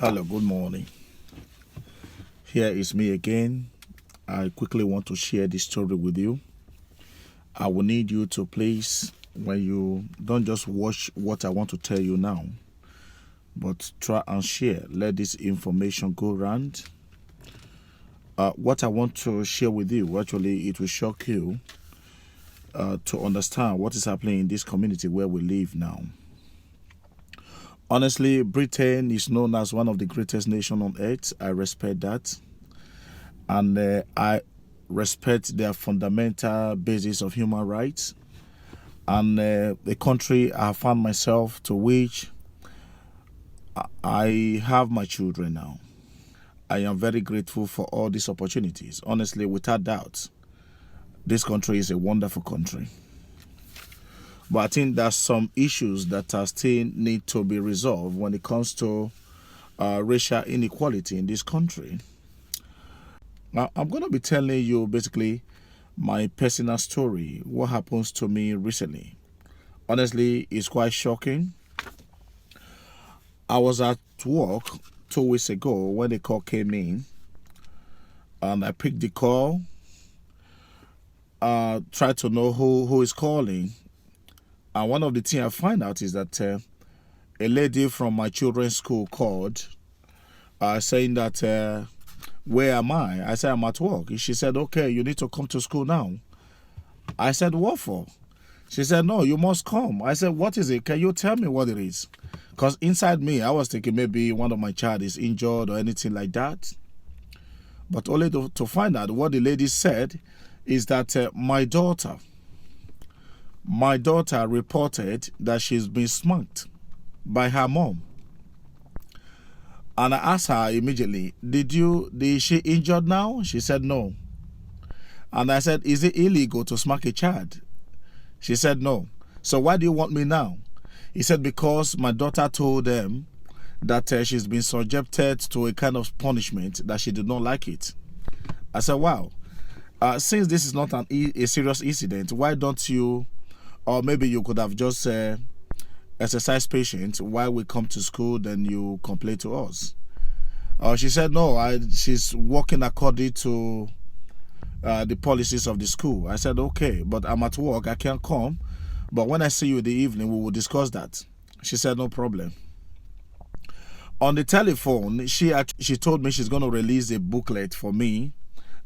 Hello, good morning. Here is me again. I quickly want to share this story with you. I will need you to please, when you don't just watch what I want to tell you now, but try and share. Let this information go around. What I want to share with you, actually, it will shock you to understand what is happening in this community where we live now. Honestly, Britain is known as one of the greatest nations on earth. I respect that. And I respect their fundamental basis of human rights. And the country I found myself to which I have my children now. I am very grateful for all these opportunities. Honestly, without doubt, this country is a wonderful country. But I think there's some issues that are still need to be resolved when it comes to racial inequality in this country. Now, I'm going to be telling you basically my personal story, what happens to me recently. Honestly, it's quite shocking. I was at work 2 weeks ago when the call came in, and I picked the call, tried to know who is calling. And one of the things I find out is that a lady from my children's school called saying that, where am I? I said, I'm at work. She said, okay, you need to come to school now. I said, what for? She said, no, you must come. I said, what is it? Can you tell me what it is? Because inside me, I was thinking maybe one of my child is injured or anything like that. But only to find out what the lady said is that my daughter reported that she's been smacked by her mom. And I asked her immediately, is she injured now? She said no. And I said, is it illegal to smack a child? She said no. So why do you want me now? He said, because my daughter told them that she's been subjected to a kind of punishment that she did not like it. I said, wow. Since this is not a serious incident, why don't you, or maybe you could have just exercise patience while we come to school, then you complain to us. She said, no, she's working according to the policies of the school. I said, okay, but I'm at work, I can't come. But when I see you in the evening, we will discuss that. She said, no problem. On the telephone, she told me she's going to release a booklet for me,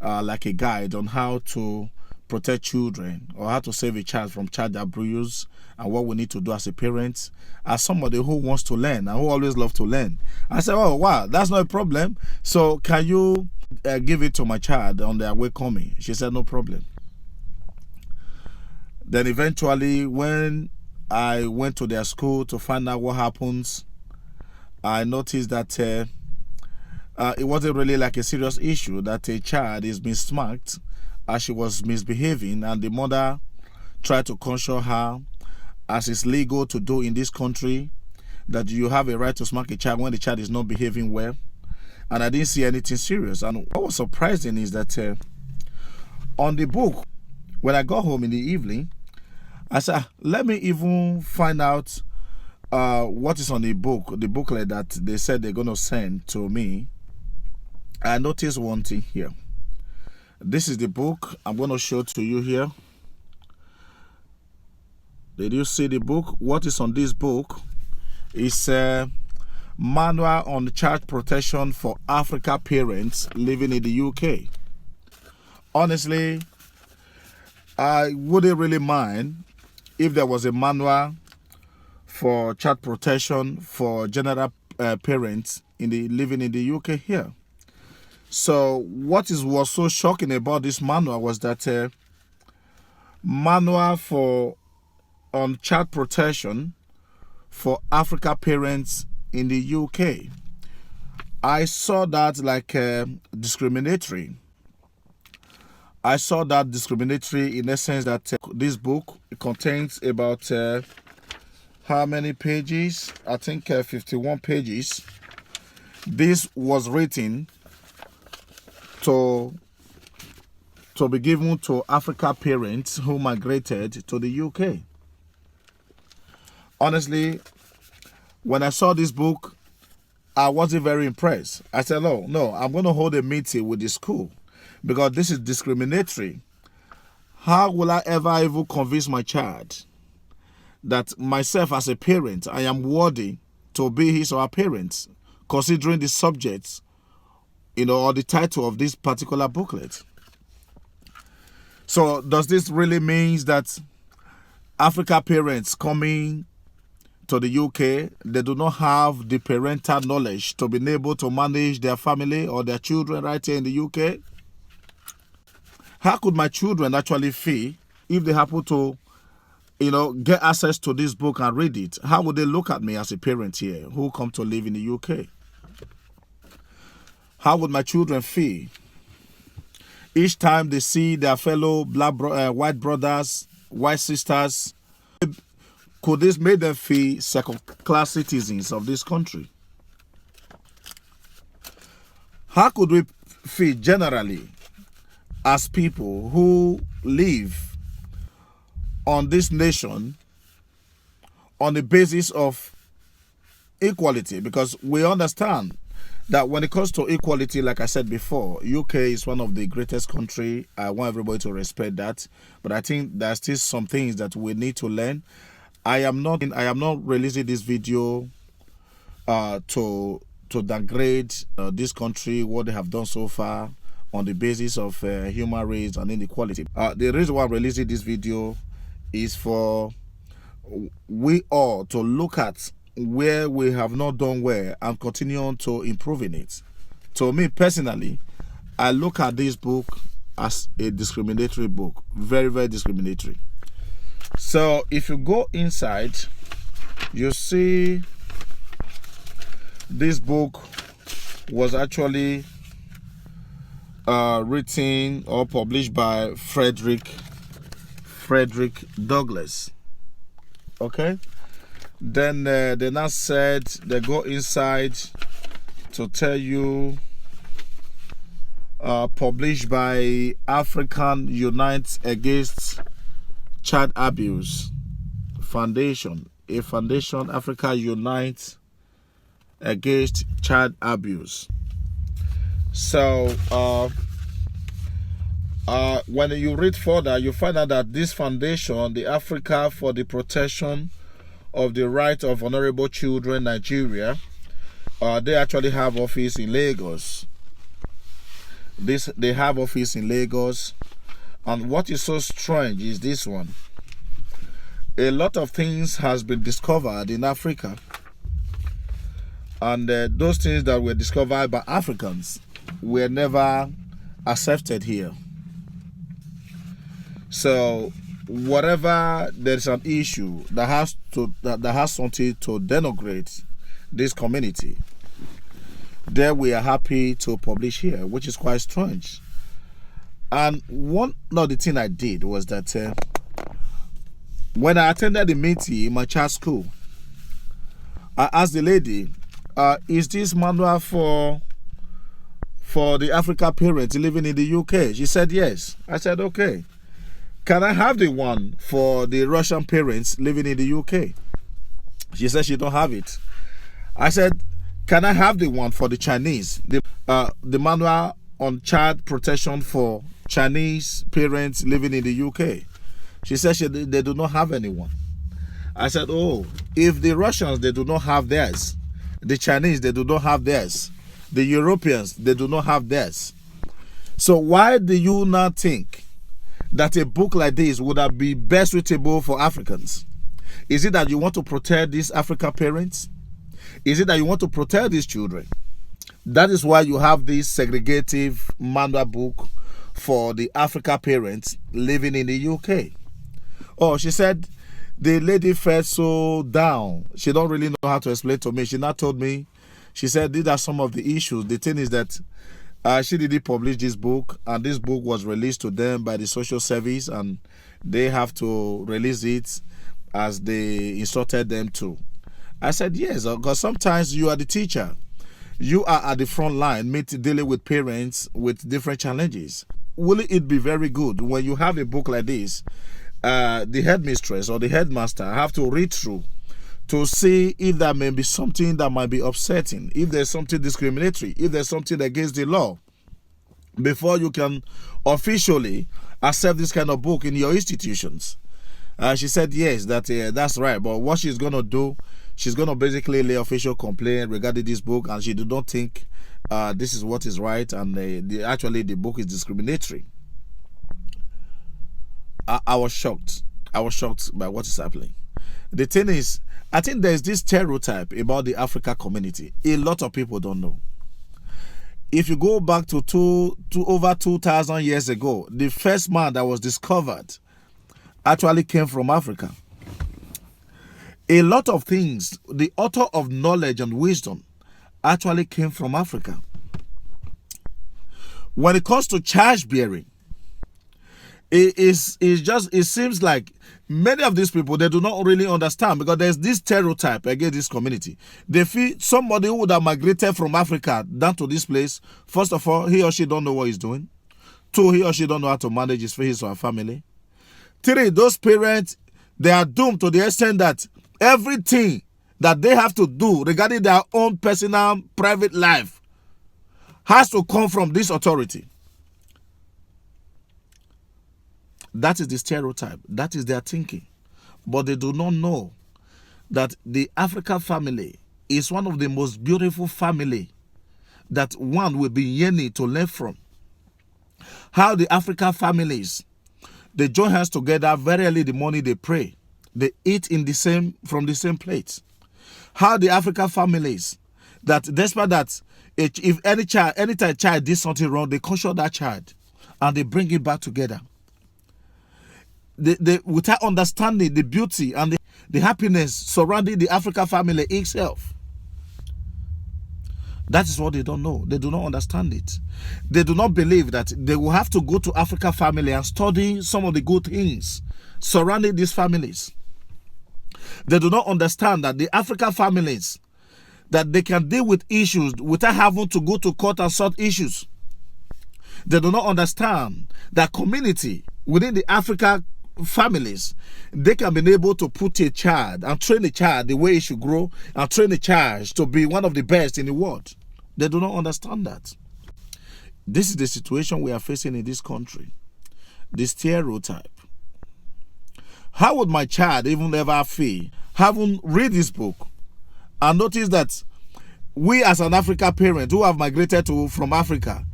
like a guide on how to protect children or how to save a child from child abuse and what we need to do as a parent, as somebody who wants to learn and who always loves to learn. I said, oh, wow, that's not a problem. So can you give it to my child on their way coming? She said, no problem. Then eventually, when I went to their school to find out what happens, I noticed that it wasn't really like a serious issue, that a child is being smacked as she was misbehaving, and the mother tried to console her, as it's legal to do in this country, that you have a right to smack a child when the child is not behaving well. And I didn't see anything serious. And what was surprising is that on the book, when I got home in the evening, I said, let me even find out what is on the booklet that they said they're going to send to me. I noticed one thing here. This is the book I'm going to show to you here. Did you see the book? What is on this book is a manual on child protection for African parents living in the UK. Honestly, I wouldn't really mind if there was a manual for child protection for general parents living in the UK here. So what was so shocking about this manual was that manual on child protection for African parents in the UK. I saw that like discriminatory. I saw that discriminatory in the sense that this book contains about how many pages? I think 51 pages. This was written to be given to African parents who migrated to the UK. Honestly, when I saw this book, I wasn't very impressed. I said, no, I'm going to hold a meeting with the school because this is discriminatory. How will I ever even convince my child that myself as a parent, I am worthy to be his or her parent, considering the subjects, or the title of this particular booklet? So does this really mean that African parents coming to the UK, they do not have the parental knowledge to be able to manage their family or their children right here in the UK? How could my children actually feel if they happen to, get access to this book and read it? How would they look at me as a parent here who come to live in the UK? How would my children feel each time they see their fellow white brothers, white sisters? Could this make them feel second-class citizens of this country? How could we feel generally as people who live on this nation on the basis of equality? Because we understand that when it comes to equality, like I said before, UK is one of the greatest countries. I want everybody to respect that. But I think there's still some things that we need to learn. I am not releasing this video to downgrade this country, what they have done so far on the basis of human rights and inequality. The reason why I'm releasing this video is for we all to look at where we have not done well and continue on to improving it. To me personally, I look at this book as a discriminatory book, very, very discriminatory. So if you go inside, you see this book was actually written or published by Frederick Douglass. Okay, then they now said they go inside to tell you published by African Unite Against Child Abuse Foundation, a foundation, Africa Unite Against Child Abuse. So when you read further, you find out that this foundation, the Africa for the Protection of the Right of Vulnerable Children, Nigeria, they actually have office in Lagos. They have office in Lagos. And what is so strange is this one. A lot of things has been discovered in Africa. And those things that were discovered by Africans were never accepted here. So whatever there's an issue that has something to denigrate this community, there we are happy to publish here, which is quite strange. And one of the things I did was that when I attended the meeting in my child's school, I asked the lady, is this manual for the African parents living in the UK? She said yes. I said, okay. Can I have the one for the Russian parents living in the UK? She said she don't have it. I said, can I have the one for the Chinese? The manual on child protection for Chinese parents living in the UK. She said they do not have anyone. I said, oh, if the Russians, they do not have theirs, the Chinese, they do not have theirs, the Europeans, they do not have theirs. So why do you not think that a book like this would have been best suitable for Africans? Is it that you want to protect these African parents? Is it that you want to protect these children? That is why you have this segregative manual book for the African parents living in the UK. Oh, she said the lady felt so down. She don't really know how to explain to me. She now told me, she said these are some of the issues. The thing is that she didn't publish this book, and this book was released to them by the social service, and they have to release it as they instructed them to. I said yes, because sometimes you are the teacher. You are at the front line dealing with parents with different challenges. Will it be very good when you have a book like this, the headmistress or the headmaster have to read through to see if there may be something that might be upsetting, if there's something discriminatory, if there's something against the law, before you can officially accept this kind of book in your institutions. She said yes, that's right. But what she's going to do, she's going to basically lay official complaint regarding this book, and she do not think this is what is right, and actually the book is discriminatory. I was shocked. I was shocked by what is happening. The thing is, I think there's this stereotype about the Africa community. A lot of people don't know. If you go back to over 2,000 years ago, the first man that was discovered actually came from Africa. A lot of things, the author of knowledge and wisdom actually came from Africa. When it comes to charge bearing, it seems like many of these people, they do not really understand, because there's this stereotype against this community. They feel somebody who would have migrated from Africa down to this place, first of all, he or she don't know what he's doing. Two, he or she don't know how to manage his or her family. Three, those parents, they are doomed to the extent that everything that they have to do regarding their own personal, private life has to come from this authority. That is the stereotype. That is their thinking. But they do not know that the African family is one of the most beautiful family that one will be yearning to learn from. How the African families, they join hands together very early in the morning, they pray. They eat from the same plate. How the African families, that despite that, if anytime a child did something wrong, they caution that child and they bring it back together. They without understanding the beauty and the happiness surrounding the African family itself. That is what they don't know. They do not understand it. They do not believe that they will have to go to African family and study some of the good things surrounding these families. They do not understand that the African families, that they can deal with issues without having to go to court and sort issues. They do not understand that community within the African families, they can be able to put a child and train a child the way it should grow, and train a child to be one of the best in the world. They do not understand that. This is the situation we are facing in this country. The stereotype. How would my child even ever feel having read this book and notice that we as an African parent who have migrated from Africa,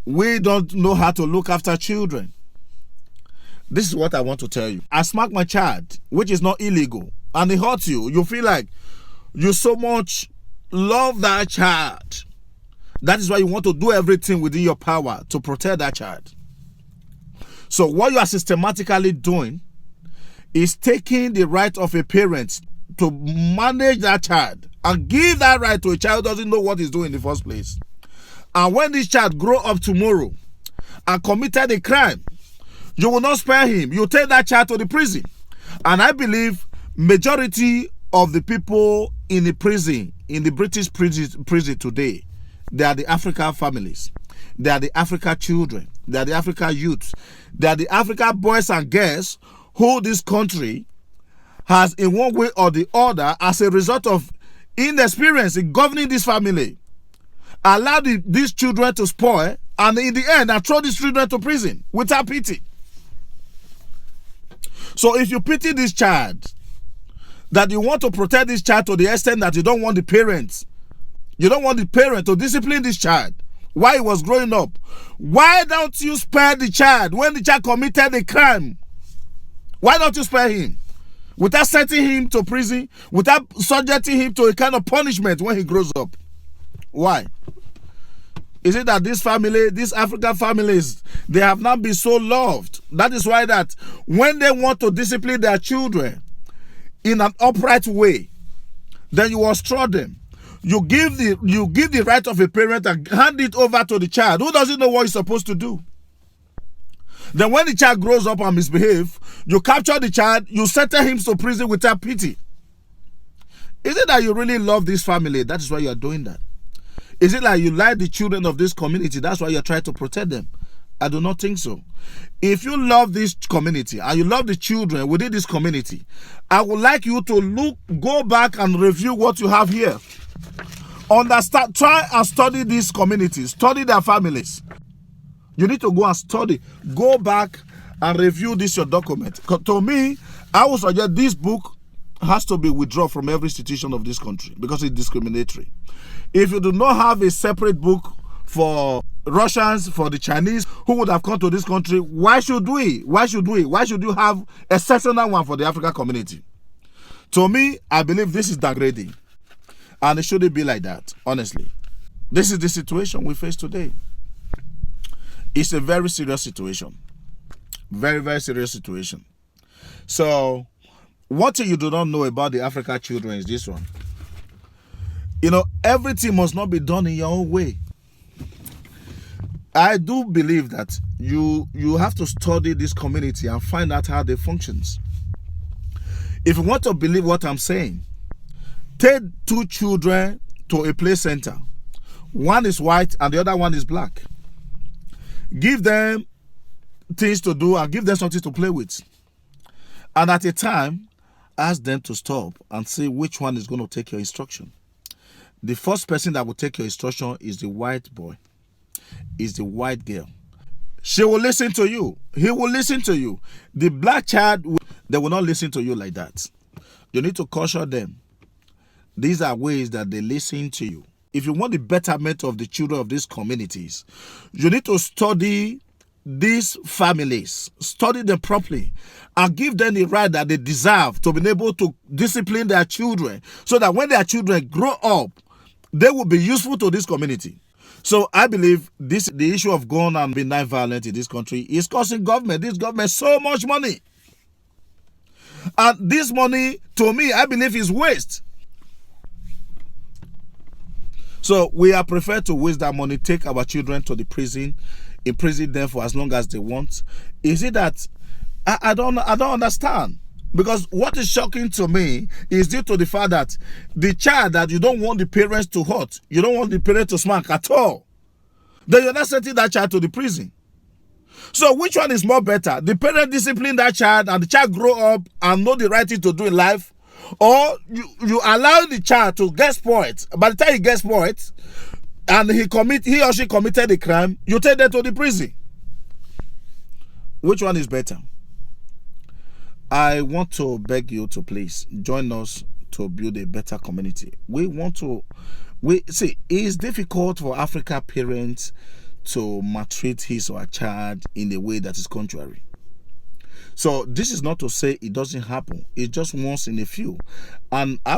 we don't know how to look after children? This is what I want to tell you. I smack my child, which is not illegal, and it hurts you. You feel like you so much love that child. That is why you want to do everything within your power to protect that child. So what you are systematically doing is taking the right of a parent to manage that child and give that right to a child who doesn't know what he's doing in the first place. And when this child grow up tomorrow and committed a crime, you will not spare him. You take that child to the prison. And I believe majority of the people in the prison, in the British prison today, they are the African families. They are the African children. They are the African youths. They are the African boys and girls who this country has, in one way or the other, as a result of inexperience in governing this family, allowed these children to spoil, and in the end, I throw these children to prison without pity. So if you pity this child, that you want to protect this child to the extent that you don't want the parents, you don't want the parent to discipline this child while he was growing up, why don't you spare the child when the child committed a crime? Why don't you spare him? Without sending him to prison, without subjecting him to a kind of punishment when he grows up. Why? Is it that this family, these African families, they have not been so loved? That is why that when they want to discipline their children in an upright way, then you instruct them. You give the right of a parent and hand it over to the child who doesn't know what he's supposed to do. Then when the child grows up and misbehave, you capture the child, you sentence him to prison without pity. Is it that you really love this family? That is why you are doing that. Is it like you like the children of this community? That's why you're trying to protect them. I do not think so. If you love this community and you love the children within this community, I would like you to go back and review what you have here. Understand, try and study these communities, study their families. You need to go and study. Go back and review this your document. To me, I would suggest this book has to be withdrawn from every institution of this country because it's discriminatory. If you do not have a separate book for Russians, for the Chinese who would have come to this country, why should we? Why should you have a exceptional one for the African community? To me, I believe this is degrading. And it shouldn't be like that, honestly. This is the situation we face today. It's a very serious situation. Very, very serious situation. So, what you do not know about the African children is this one. You know, everything must not be done in your own way. I do believe that you have to study this community and find out how they functions. If you want to believe what I'm saying, take 2 children to a play center. One is white and the other one is black. Give them things to do and give them something to play with. And at a time, ask them to stop and see which one is going to take your instruction. The first person that will take your instruction is the white boy, is the white girl. She will listen to you. He will listen to you. The black child, they will not listen to you like that. You need to caution them. These are ways that they listen to you. If you want the betterment of the children of these communities, you need to study these families, study them properly, and give them the right that they deserve to be able to discipline their children so that when their children grow up, they will be useful to this community. So I believe the issue of gun and benign violence in this country is costing this government so much money. And this money, to me, I believe is waste. So we are prepared to waste that money, take our children to the prison, imprison them for as long as they want. Is it that I don't understand? Because what is shocking to me is due to the fact that the child that you don't want the parents to hurt, you don't want the parents to smack at all, then you're not sending that child to the prison. So which one is more better? The parent discipline that child and the child grow up and know the right thing to do in life, or you allow the child to get spoiled. By the time he gets spoiled and he or she committed a crime, you take them to the prison. Which one is better? I want to beg you to please join us to build a better community. It's difficult for African parents to maltreat his or her child in a way that is contrary. So this is not to say it doesn't happen. It's just once in a few. And I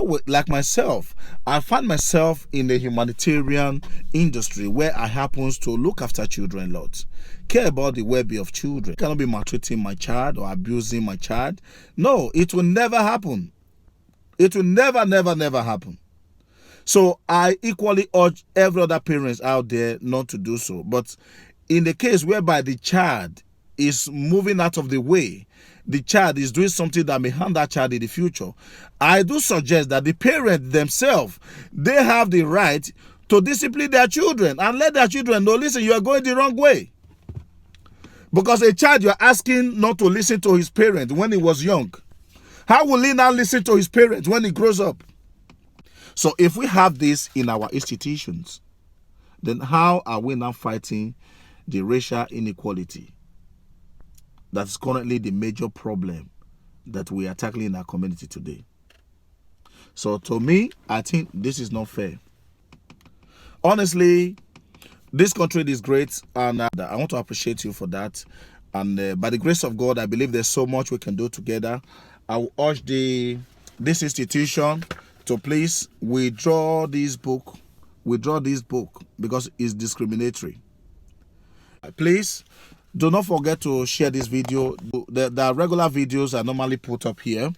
find myself in the humanitarian industry where I happen to look after children a lot. Care about the well-being of children. I cannot be maltreating my child or abusing my child. No, it will never happen. It will never, never, never happen. So I equally urge every other parents out there not to do so. But in the case whereby the child is moving out of the way, the child is doing something that may harm that child in the future, I do suggest that the parents themselves, they have the right to discipline their children and let their children know, listen, you are going the wrong way. Because a child you're asking not to listen to his parents when he was young, how will he now listen to his parents when he grows up? So if we have this in our institutions, then how are we now fighting the racial inequality that's currently the major problem that we are tackling in our community today? So to me, I think this is not fair. Honestly, this country is great, and I want to appreciate you for that. And by the grace of God, I believe there's so much we can do together. I will urge this institution to please withdraw this book because it's discriminatory. Please do not forget to share this video. The regular videos are normally put up here.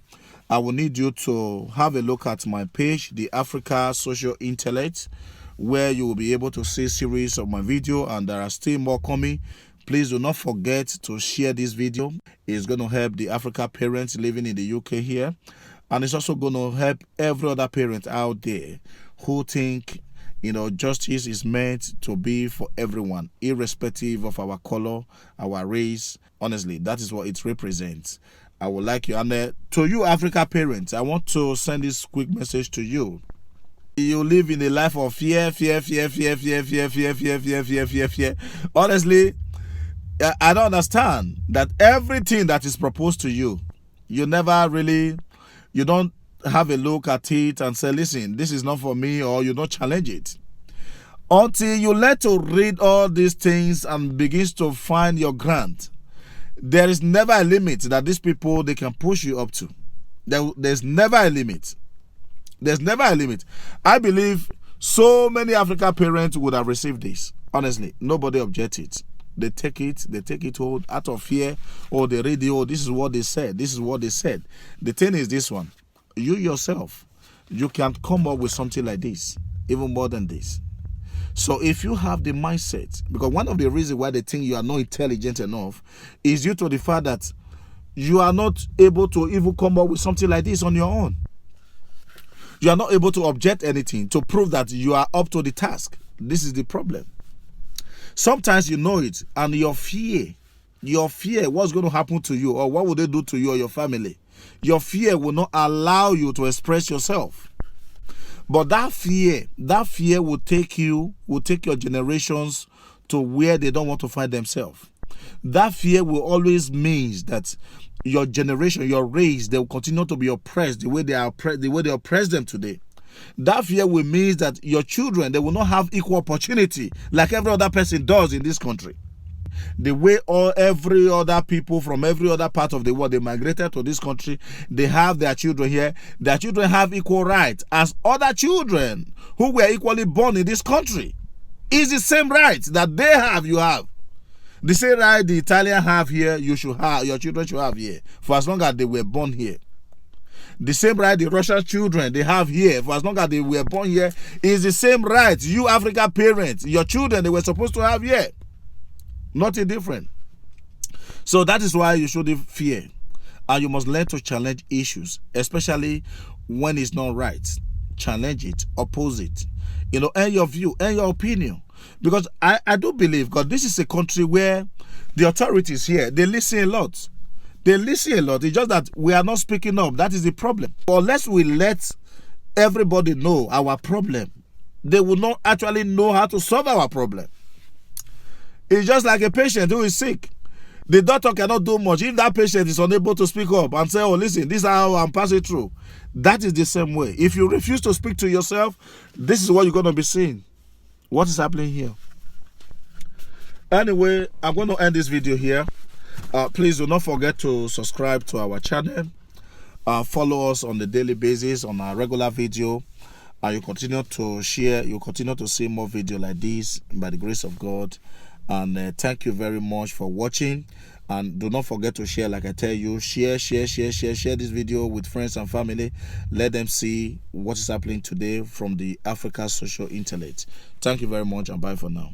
I will need you to have a look at my page, the Africa Social Intellect, where you will be able to see series of my video, and there are still more coming. Please do not forget to share this video. It's going to help the Africa parents living in the UK here, and it's also going to help every other parent out there who think Justice is meant to be for everyone, irrespective of our color, our race. Honestly, that is what it represents. I would like you. And to you, Africa parents, I want to send this quick message to you. You live in a life of fear. Honestly, I don't understand that everything that is proposed to you, you don't have a look at it and say, listen, this is not for me, or you don't challenge it. Until you let to read all these things and begins to find your ground, there is never a limit that these people, they can push you up to. There's never a limit. There's never a limit. I believe so many African parents would have received this. Honestly, nobody objected. They take it all out of fear, or they read this is what they said. This is what they said. The thing is this one. You yourself, you can come up with something like this, even more than this. So if you have the mindset, because one of the reasons why they think you are not intelligent enough is due to the fact that you are not able to even come up with something like this on your own. You are not able to object anything to prove that you are up to the task. This is the problem. Sometimes you know it, and your fear, what's going to happen to you, or what will they do to you or your family, your fear will not allow you to express yourself. But that fear will take your generations to where they don't want to find themselves. That fear will always mean that your generation, your race, they will continue to be oppressed the way they oppress them today. That fear will mean that your children, they will not have equal opportunity like every other person does in this country. The way every other people from every other part of the world, they migrated to this country, they have their children here. Their children have equal rights as other children who were equally born in this country. It's the same rights that they have, you have. The same right the Italians have here, your children should have here, for as long as they were born here. The same right the Russian children, they have here, for as long as they were born here, is the same right you African parents, your children, they were supposed to have here. Nothing different. So that is why you shouldn't fear. And you must learn to challenge issues, especially when it's not right. Challenge it, oppose it. And your view, and your opinion. Because I do believe, God, this is a country where the authorities here, they listen a lot. They listen a lot. It's just that we are not speaking up. That is the problem. Unless we let everybody know our problem, they will not actually know how to solve our problem. It's just like a patient who is sick. The doctor cannot do much. If that patient is unable to speak up and say, oh, listen, this is how I'm passing through. That is the same way. If you refuse to speak to yourself, this is what you're going to be seeing. What is happening here? Anyway, I'm going to end this video here. Please do not forget to subscribe to our channel. Follow us on the daily basis on our regular video. You continue to share. You continue to see more videos like this by the grace of God. And thank you very much for watching. And do not forget to share, like I tell you, share this video with friends and family. Let them see what is happening today from the Africa Social Intellect. Thank you very much, and bye for now.